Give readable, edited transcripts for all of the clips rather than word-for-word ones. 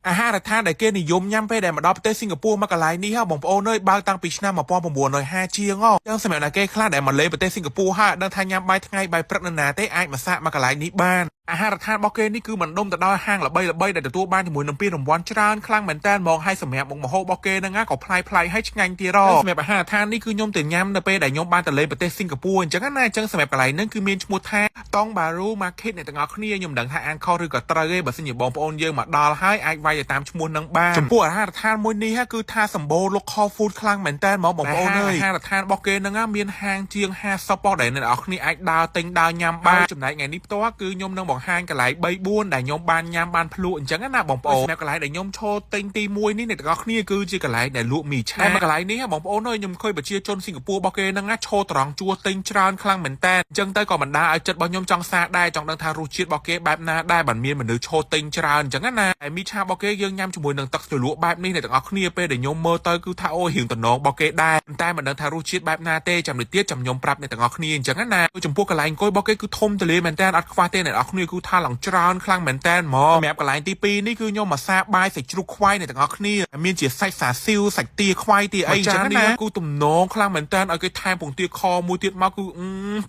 អាហារដ្ឋានដែលគេនិយមញ៉ាំពេលដែលមកដល់ប្រទេសសិង្ហបុរីមកកន្លែងនេះហ៎បងប្អូនអើយបើកតាំងពីឆ្នាំ1950ជាងចឹងសម្រាប់អ្នកគេខ្លះដែលមកលេងប្រទេសសិង្ហបុរីហើយដឹងថាញ៉ាំបាយថ្ងៃបាយព្រឹកនៅណាទេអាចមកសាកមកកន្លែងនេះបានអាហារដ្ឋានរបស់គេនេះគឺមិនដុំទៅដល់ហាងល្បីៗដែលទទួលបានជាមួយនឹងពានរង្វាន់ច្រើនខ្លាំងមែនតើហ្មងហើយសម្រាប់មុខម្ហូបរបស់គេហ្នឹងក៏ប្លែកៗហើយឆ្ងាញ់ទៀតសម្រាប់អាហារដ្ឋាននេះគឺខ្ញុំទៅញ៉ាំនៅពេលដែលខ្ញុំបានទៅលេងប្រទេសសិង្ហបុរីអញ្ចឹងណាអញ្ចឹងសម្រាប់កន្លែងហ្នឹងគឺមានឈ្មោះថាតង់បារូម៉ាឃេតអ្នកទាំងអស់គ្នាខ្ញុំមិនដឹងថាអានខុសឬក៏ត្រូវទេបើសិនជាបងប្អូនយើងមកដល់ហើយអាចវាយទៅតាមឈ្មោះហ្នឹងបានចំពោះអាហារដ្ឋានមួយនេះគឺថាសម្បូរ local food ខ្លាំងមែនតើហ្មងបងប្អូនអើយអាហារដ្ឋានរបស់គេហ្នឹងមានហាងជាង50ប៉ុស្តិ៍ដែលអ្នកទាំងអស់គ្នាអាចដើរទិញដើរញ៉ាំបានចំណែកថ្ងៃនេះផ្ទាល់គឺខ្ញុំនឹងបង្ហាញកន្លែង3-4ដែលខ្ញុំបានញ៉ាំបានភ្លក់អញ្ចឹងណាបងប្អូនសម្រាប់កន្លែងដែលខ្ញុំឈរទិញទី1នេះអ្នកទាំងអស់គ្នាគឺជាកន្លែងដែលលក់មីឆាហើយកន្លែងនេះបងប្អូនអើយខ្ញុំឃើញប្រជាជនសិង្ហបុរីរបស់គេហ្នឹងឈរត្រង់ជួទិញច្រើនខ្លាំងមែនតើអញ្ចឹងទៅក៏បណ្ដាឲ្យចិត្តរបស់ខ្ញុំចង់សាកដែរចង់ដឹងថារសជាតិរបស់គេបែបណាដែរបានមានមនុស្សឈរទិញច្រើនអញ្ចឹងណាហើយមីឆារបស់គេយើងញ៉ាំជាមួយនឹងទឹកជ្រលក់បែបនេះអ្នកទាំងអស់គ្នាពេលដែលខ្ញុំមើលទៅគឺថាអូរៀងតំណងរបស់គេដែរតែមិនដឹងថារសជាតិបែបណាទេចាំនេះទៀតចាំខ្ញុំប្រាប់អ្នកទាំងអស់គ្នាអញ្ចឹងណាចំពោះកន្លែងអង្គុយរបស់គេគឺធំទលាមែនតើអត់ខ្វះទេអ្នកទាំងអស់គ្នាគឺថាឡើងច្រើនខ្លាំងមែនតើហ្មងសម្រាប់កន្លែងទី2នេះគឺខ្ញុំមកសាបាយសាច់ជ្រូកខ្វៃអ្នកទាំងអស់គ្នាមានជាសាច់សាស៊ីវសាច់ទាខ្វៃទាអីអញ្ចឹងណាគឺទំនងខ្លាំងមែនតើឲ្យគេថែមពងទាខមួយទៀតមកគឺ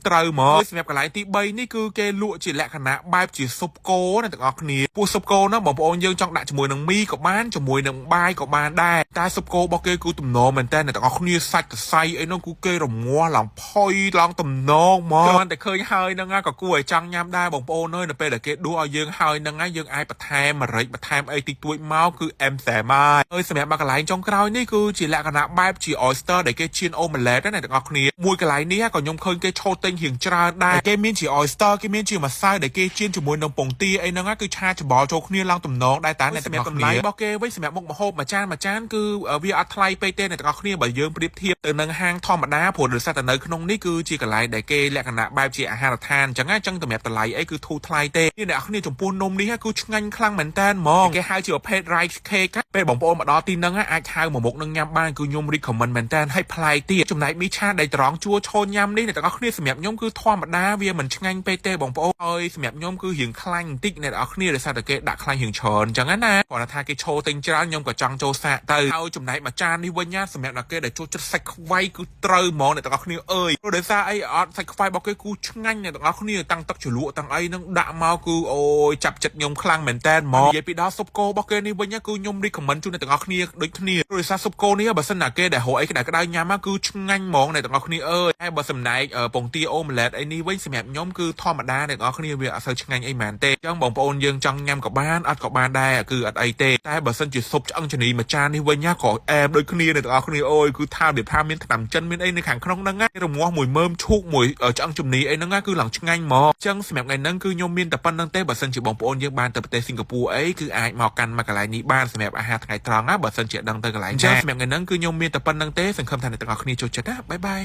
ត្រូវហ្មងសម្រាប់កន្លែងទី3នេះគឺគេលក់ជាលក្ខណៈបែបជាស៊ុបគោអ្នកទាំងអស់គ្នាពោះស៊ុបគោហ្នឹងបងប្អូនយើងចង់ដាក់ជាមួយនឹងមីក៏បានជាមួយនឹងបាយក៏បានដែរតែស៊ុបគោរបស់គេគឺទំនងមែនតើអ្នកទាំងអស់គ្នាសាច់កសៃអីហ្នឹងគឺគេរងាស់ឡើងផុយឡើងទំនងហ្មងគ្រាន់តែឃើញហើយហ្នឹងក៏គួរឲ្យចង់ញ៉ាំដែរបងប្អូនអើយនៅពេលដែលគេដួសឲ្យយើងហើយហ្នឹងយើងអាចបន្ថែមម្រេចបន្ថែមអីតិចតួចមកគឺអែមសែម៉ាហើយសម្រាប់មកកន្លែងចុងក្រោយនេះគឺជាលក្ខណៈបែបជា oyster ដែលគេជៀនអូម៉ាឡេតណាអ្នកទាំងអស់គ្នាមួយកន្លែងនេះក៏ខ្ញុំឃើញគេឈរទិញរៀងច្រើនដែរគេមានជា oyster គេមានជាម្សៅដែលគេជៀនជាមួយនឹងពងទាអីហ្នឹងគឺឆាច្បល់ចូលគ្នាឡើងទំនងដែរតាអ្នកទាំងអស់គ្នារបស់គេវិញសម្រាប់មុខម្ហូបមួយចានគឺវាអត់ថ្លៃពេកទេអ្នកទាំងអស់គ្នាបើយើងប្រៀបធៀបទៅនឹងហាងធម្មតាព្រោះដោយសារតែនៅក្នុងនេះគឺជាកន្លែងដែលគេលក្ខណៈបែបជាអាហារដ្ឋានអញ្ចឹងសម្រាប់តម្លៃអីគឺធូរថ្លៃទេអ្នកទាំងអស់គ្នាចំពោះនំនេះគឺឆ្ងាញ់ខ្លាំងមែនតើហ្មងគេហៅជាប្រភេទ rice cake ពេលបងប្អូនមកដល់ទីហ្នឹងអាចហៅមួយមុខនឹងញ៉ាំបានគឺខ្ញុំ recommend មែនតើឲ្យប្លែកទៀតចំណែកមីឆាដែលត្រង់ជួឈរញ៉ាំនេះអ្នកទាំងអស់គ្នាសម្រាប់ខ្ញុំគឺធម្មតាវាមិនឆ្ងាញ់ពេកទេបងប្អូនហើយសម្រាប់ខ្ញុំគឺរៀងខ្លាញ់បន្តិចអ្នកទាំងអស់គ្នាដោយសារតែគេដាក់ខ្លាញ់រៀងច្រើនអញ្ចឹងណាគាត់ថាគេឈរទិញច្រើនខ្ញុំក៏ចង់ចូលសាកទៅហើយចំណែកមួយចាននេះវិញសម្រាប់អ្នកគេដែលចូលចិត្តសាច់ខ្វៃគឺត្រូវហ្មងអ្នកទាំងអស់គ្នាអើយព្រោះដោយសារអីអត់សាច់ខ្វៃរបស់គេគឺឆ្ងាញ់អ្នកទាំងអស់គ្នាតាំងទឹកជ្រលក់តាំងអីនឹងដាក់មកគឺអូយចាប់ចិត្តខ្ញុំខ្លាំងមែនតើហ្មងនិយាយពីដល់ស៊ុបគោរបស់គេនេះវិញគឺខ្ញុំ recommend ជូនអ្នកទាំងអស់គ្នាដូចគ្នាព្រោះដោយសារស៊ុបគោនេះបើសិនណាគេដែលរកអីក្តៅៗញ៉ាំគឺឆ្ងាញ់ហ្មងអ្នកទាំងអស់គ្នាអើយហើយបើសម្ដែងពងទាអូម៉ាឡេតអីនេះវិញសម្រាប់ខ្ញុំគឺធម្មតាអ្នកទាំងអស់គ្នាវាអត់សូវឆ្ងាញ់អីមែនទេអញ្ចឹងបងប្អូនយើងចង់ញ៉ាំក៏បានអត់ក៏បានដែរគឺអត់អីទេតែបើសិនជាស៊ុបឆ្អឹងជំនីមួយចាននេះវិញក៏អែមដូចគ្នាអ្នកទាំងអស់គ្នាអូយគឺថាវាថាមានថ្នាំចិនមានអីនៅខាងក្នុងហ្នឹងរងាស់មួយមើមឈូកមួយឆ្អឹងជំនីអីហ្នឹងគឺឡើងឆ្ងាញ់ហ្មងអញ្ចឹងសម្រាប់ថ្ងៃហ្នឹងគឺខ្ញុំមានតែប៉ុណ្្នឹងទេបើសិនជាបងប្អូនយើងបានទៅប្រទេសសិង្ហបុរីអីគឺអាចមកកាន់មកកន្លែងនេះបានសម្រាប់អាហារថ្ងៃត្រង់ណាបើសិនជាដឹងទៅកន្លែងអញ្ចឹងសម្រាប់ថ្ងៃហ្នឹងគឺខ្ញុំមានតែប៉ុណ្្នឹងទេសង្ឃឹមថាអ្នកទាំងអស់គ្នាចូលចិត្តណាបាយបាយ